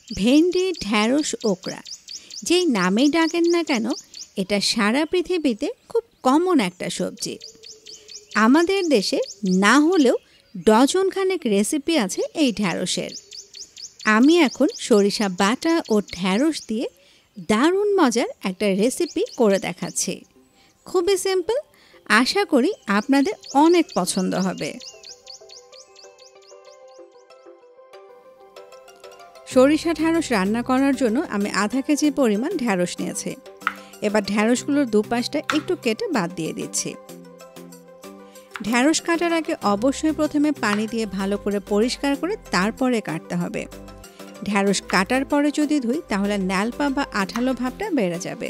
ভেন্ডি, ঢ্যাঁড়স, ওকরা যেই নামেই ডাকেন না কেন, এটা সারা পৃথিবীতে খুব কমন একটা সবজি। আমাদের দেশে না হলেও ডজনখানেক রেসিপি আছে এই ঢ্যাঁড়সের। আমি এখন সরিষা বাটা ও ঢ্যাঁড়স দিয়ে দারুণ মজার একটা রেসিপি করে দেখাচ্ছি। খুবই সিম্পল, আশা করি আপনাদের অনেক পছন্দ হবে। সরিষা ঢ্যাঁড়স রান্না করার জন্য আমি আধা কেজি পরিমাণ ঢ্যাঁড়স নিয়েছি। এবার ঢ্যাঁড়সগুলোর দুপাশটা একটু কেটে বাদ দিয়ে দিচ্ছি। ঢ্যাঁড়স কাটার আগে অবশ্যই প্রথমে পানি দিয়ে ভালো করে পরিষ্কার করে তারপরে কাটতে হবে। ঢ্যাঁড়স কাটার পরে যদি ধুই তাহলে ন্যালপা বা আঠালো ভাবটা বেড়ে যাবে।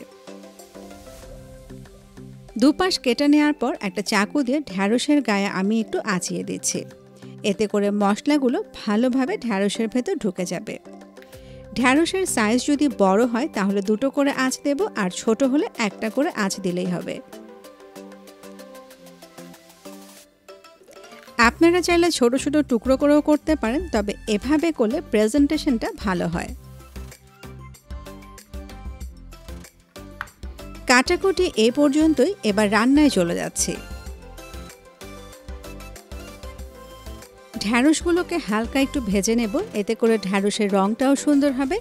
দুপাশ কেটে নেওয়ার পর একটা চাকু দিয়ে ঢ্যাঁড়সের গায়ে আমি একটু আঁচিয়ে দিচ্ছি। এতে করে মশলাগুলো ভালোভাবে ঢ্যাঁড়সের ভেতর ঢুকে যাবে। ঢ্যাঁড়সের সাইজ যদি বড় হয় তাহলে 2টো করে আঁচ দেব, আর ছোট হলে 1টা করে আঁচ দিলেই হবে। আপনারা চাইলে ছোট ছোট টুকরো করেও করতে পারেন, তবে এভাবে করলে প্রেজেন্টেশনটা ভালো হয়। কাটাকুটি এই পর্যন্তই, এবার রান্নায় চলে যাচ্ছি। ঢ্যাঁড়সগুলোকে হালকা একটু ভেজে নেব, এতে করে ঢ্যাঁড়সের রঙটাও সুন্দর হবে,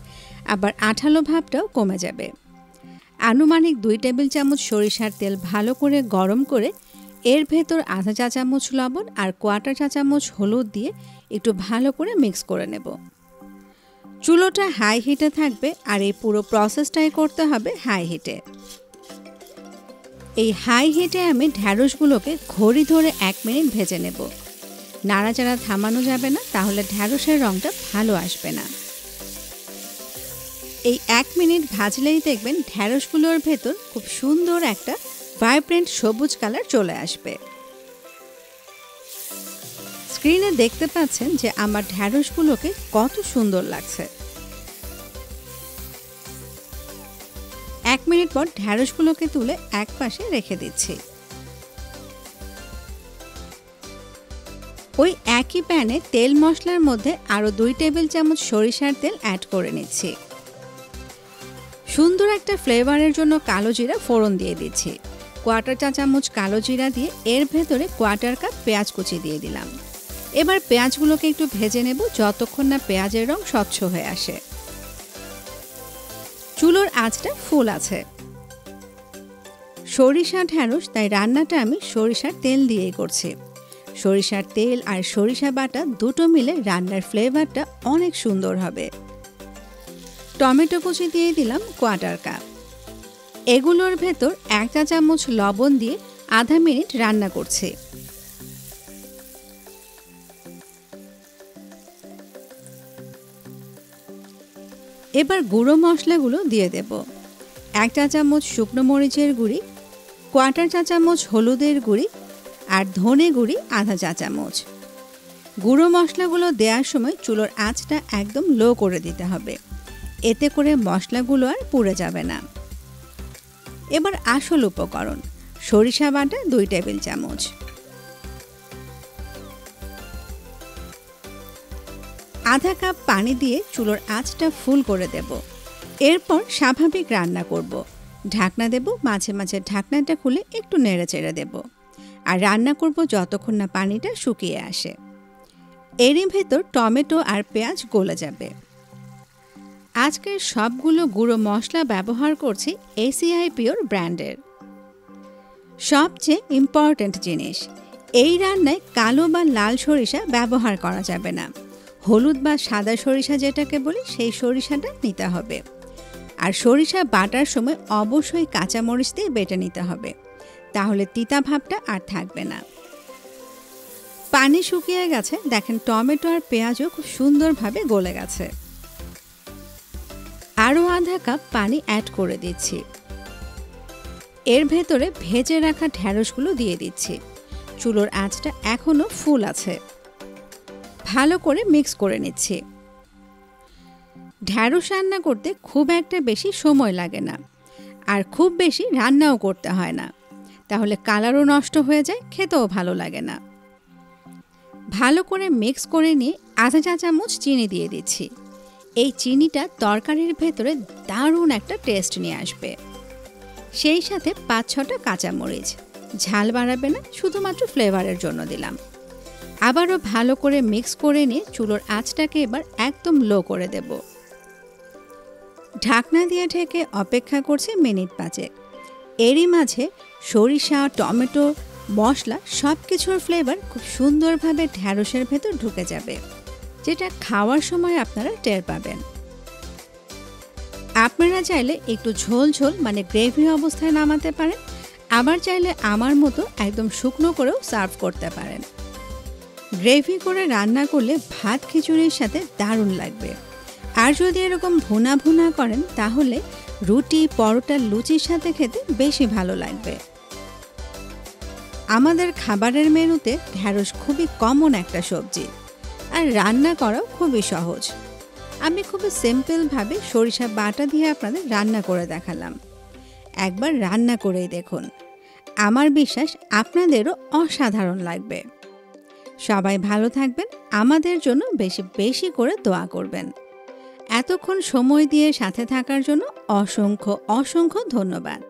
আবার আঠালো ভাবটাও কমে যাবে। আনুমানিক 2 টেবিল চামচ সরিষার তেল ভালো করে গরম করে এর ভেতর আধা চা চামচ লবণ আর 1/4 চা চামচ হলুদ দিয়ে একটু ভালো করে মিক্স করে নেব। চুলোটা হাই হিটে থাকবে, আর এই পুরো প্রসেসটাই করতে হবে হাই হিটে। এই হাই হিটে আমি ঢ্যাঁড়সগুলোকে ঘড়ি ধরে 1 মিনিট ভেজে নেব। নাড়াচাড়া থামানো যাবে না, তাহলে ঢ্যাঁড়সের রঙটা ভালো আসবে না। এই 1 মিনিট ভাজলেই দেখবেন ঢ্যাঁড়সগুলোর ভেতর খুব সুন্দর একটা ভাইব্রেন্ট সবুজ কালার চলে আসবে। স্ক্রিনে দেখতে পাচ্ছেন যে আমার ঢ্যাঁড়সগুলোকে কত সুন্দর লাগছে। 1 মিনিট পর ঢ্যাঁড়সগুলোকে তুলে এক পাশে রেখে দিচ্ছি। ওই একই প্যানে তেল মশলার মধ্যে আরও 2 টেবিল চামচ সরিষার তেল অ্যাড করে নিচ্ছি। সুন্দর একটা ফ্লেভারের জন্য কালো জিরা ফোড়ন দিয়ে দিচ্ছি। 1/4 চা চামচ কালো জিরা দিয়ে এর ভেতরে 1/4 কাপ পেঁয়াজ কুচি দিয়ে দিলাম। এবার পেঁয়াজগুলোকে একটু ভেজে নেব যতক্ষণ না পেঁয়াজের রং স্বচ্ছ হয়ে আসে। চুলোর আঁচটা ফুল আছে। সরিষা ঢ্যাঁড়স, তাই রান্নাটা আমি সরিষার তেল দিয়েই করছি। সরিষার তেল আর সরিষা বাটা দুটো মিলে রান্নার ফ্লেভারটা অনেক সুন্দর হবে। টমেটো কুচি দিয়ে দিলাম 1/4 কাপ। এগুলোর ভেতর 1 চা চামচ লবণ দিয়ে আধা মিনিট রান্না করছি। এবার গুঁড়ো মশলাগুলো দিয়ে দেব। 1 চা চামচ শুকনো মরিচের গুঁড়ি, 1/4 চা চামচ হলুদের গুঁড়ি আর ধনে গুঁড়ি আধা চা চামচ। গুঁড়ো মশলাগুলো দেওয়ার সময় চুলোর আঁচটা একদম লো করে দিতে হবে, এতে করে মশলাগুলো আর পুড়ে যাবে না। এবার আসল উপকরণ, সরিষা বাটা 2 টেবিল চামচ। আধা কাপ পানি দিয়ে চুলোর আঁচটা ফুল করে দেব। এরপর স্বাভাবিক রান্না করব। ঢাকনা দেব, মাঝে মাঝে ঢাকনাটা খুলে একটু নেড়ে চেড়ে দেব, আর রান্না করব যতক্ষণ না পানিটা শুকিয়ে আসে। এরই ভেতর টমেটো আর পেঁয়াজ গলে যাবে। আজকের সবগুলো গুঁড়ো মশলা ব্যবহার করছি ACI পিওর ব্র্যান্ডের। সবচেয়ে ইম্পর্ট্যান্ট জিনিস, এই রান্নায় কালো বা লাল সরিষা ব্যবহার করা যাবে না। হলুদ বা সাদা সরিষা যেটাকে বলি, সেই সরিষাটা নিতে হবে। আর সরিষা বাটার সময় অবশ্যই কাঁচামরিচ দিয়ে বেটে নিতে হবে, তাহলে তিতা ভাবটা আর থাকবে না। পানি শুকিয়ে গেছে, দেখেন টমেটো আর পেঁয়াজও খুব সুন্দরভাবে গলে গেছে। আরও আধা কাপ পানি অ্যাড করে দিচ্ছি। এর ভেতরে ভেজে রাখা ঢ্যাঁড়সগুলো দিয়ে দিচ্ছি। চুলোর আঁচটা এখনো ফুল আছে। ভালো করে মিক্স করে নিচ্ছি। ঢ্যাঁড়স রান্না করতে খুব একটা বেশি সময় লাগে না, আর খুব বেশি রান্নাও করতে হয় না, তাহলে কালারও নষ্ট হয়ে যায়, খেতেও ভালো লাগে না। ভালো করে মিক্স করে নিয়ে আধা চা চামচ চিনি দিয়ে দিচ্ছি। এই চিনিটা তরকারির ভেতরে দারুণ একটা টেস্ট নিয়ে আসবে। সেই সাথে 5-6টা কাঁচামরিচ, ঝাল বাড়াবে না, শুধুমাত্র ফ্লেভারের জন্য দিলাম। আবারও ভালো করে মিক্স করে নিয়ে চুলোর আঁচটাকে এবার একদম লো করে দেব। ঢাকনা দিয়ে ঢেকে অপেক্ষা করছি মিনিট 5। এরই মাঝে সরিষা, টমেটো, মশলা সব কিছুর ফ্লেভার খুব সুন্দরভাবে ঢ্যাঁড়সের ভেতর ঢুকে যাবে, যেটা খাওয়ার সময় আপনারা টের পাবেন। আপনারা চাইলে একটু ঝোল ঝোল মানে গ্রেভি অবস্থায় নামাতে পারেন, আবার চাইলে আমার মতো একদম শুকনো করেও সার্ভ করতে পারেন। গ্রেভি করে রান্না করলে ভাত খিচুড়ির সাথে দারুণ লাগবে। আর যদি এরকম ভুনা ভুনা করেন তাহলে রুটি, পরোটা, লুচির সাথে খেতে বেশি ভালো লাগবে। আমাদের খাবারের মেনুতে ঢ্যাঁড়স খুবই কমন একটা সবজি, আর রান্না করাও খুবই সহজ। আমি খুবই সিম্পলভাবে সরিষা বাটা দিয়ে আপনাদের রান্না করে দেখালাম। একবার রান্না করেই দেখুন, আমার বিশ্বাস আপনাদেরও অসাধারণ লাগবে। সবাই ভালো থাকবেন, আমাদের জন্য বেশি বেশি করে দোয়া করবেন। এতক্ষণ সময় দিয়ে সাথে থাকার জন্য অসংখ্য অসংখ্য ধন্যবাদ।